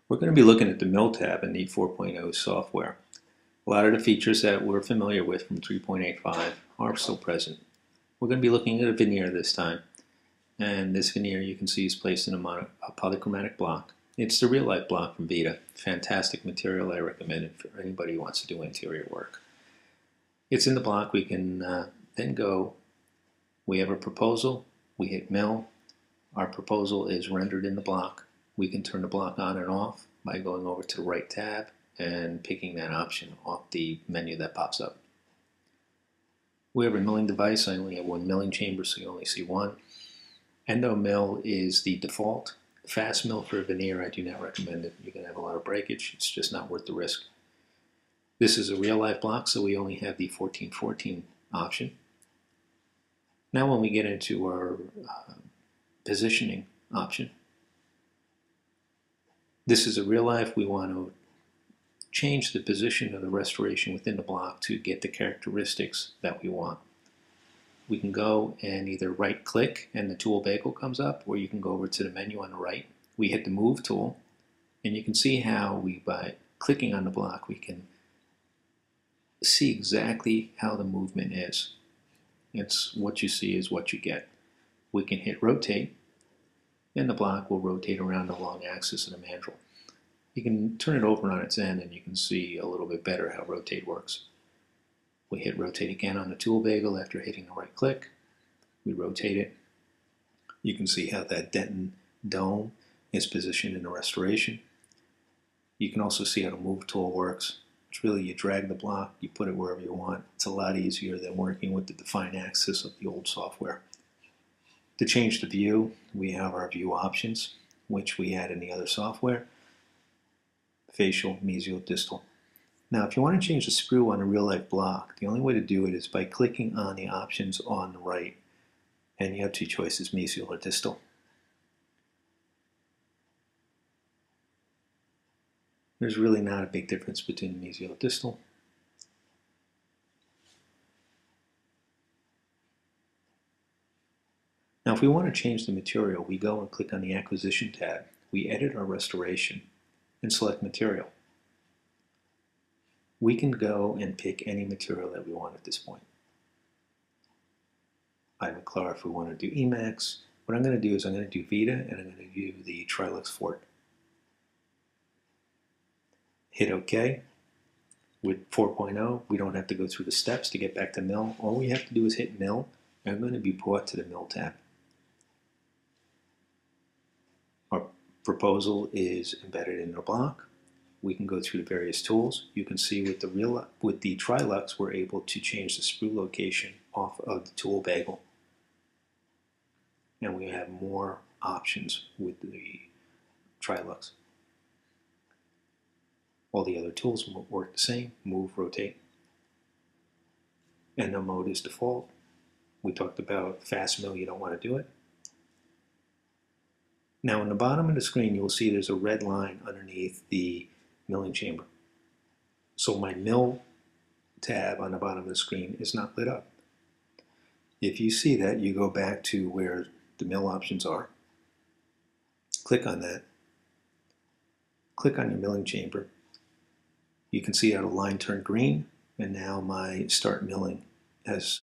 We're going to be looking at the Mill tab in the 4.0 software. A lot of the features that we're familiar with from 3.85 are still present. We're going to be looking at a veneer this time. And this veneer you can see is placed in a polychromatic block. It's the real life block from Vita. Fantastic material. I recommend it for anybody who wants to do interior work. It's in the block. We can then go, we have a proposal, we hit Mill. Our proposal is rendered in the block. We can turn the block on and off by going over to the right tab and picking that option off the menu that pops up. We have a milling device. I only have one milling chamber, so you only see one. Endo mill is the default. Fast mill for a veneer, I do not recommend it. You're going to have a lot of breakage. It's just not worth the risk. This is a real life block, so we only have the 1414 option. Now when we get into our positioning option, this is a real life. We want to change the position of the restoration within the block to get the characteristics that we want. We can go and either right click and the tool bagel comes up, or you can go over to the menu on the right. We hit the move tool, and you can see how by clicking on the block we can see exactly how the movement is. It's what you see is what you get. We can hit rotate, and the block will rotate around the long axis of the mandrel. You can turn it over on its end and you can see a little bit better how rotate works. We hit rotate again on the tool bagel after hitting the right click. We rotate it. You can see how that Denton dome is positioned in the restoration. You can also see how the move tool works. It's really, you drag the block, you put it wherever you want. It's a lot easier than working with the define axis of the old software. To change the view, we have our view options, which we had in the other software. Facial, mesial, distal. Now, if you want to change the sprue on a real-life block, the only way to do it is by clicking on the options on the right, and you have two choices, mesial or distal. There's really not a big difference between mesial and distal. Now, if we want to change the material, we go and click on the Acquisition tab. We edit our restoration and select Material. We can go and pick any material that we want at this point. Ivoclar if we want to do Emax. What I'm going to do is I'm going to do Vita and I'm going to do the Trilux Fort. Hit OK. With 4.0, we don't have to go through the steps to get back to Mill. All we have to do is hit Mill, and I'm going to be brought to the Mill tab. Our proposal is embedded in the block. We can go through the various tools. You can see with the Trilux, we're able to change the sprue location off of the tool bagel. And we have more options with the Trilux. All the other tools work the same, move, rotate. Endo mode is default. We talked about fast mill, you don't want to do it. Now in the bottom of the screen, you will see there's a red line underneath the milling chamber. So my mill tab on the bottom of the screen is not lit up. If you see that, you go back to where the mill options are, click on that, click on your milling chamber. You can see how the line turned green, and now my start milling has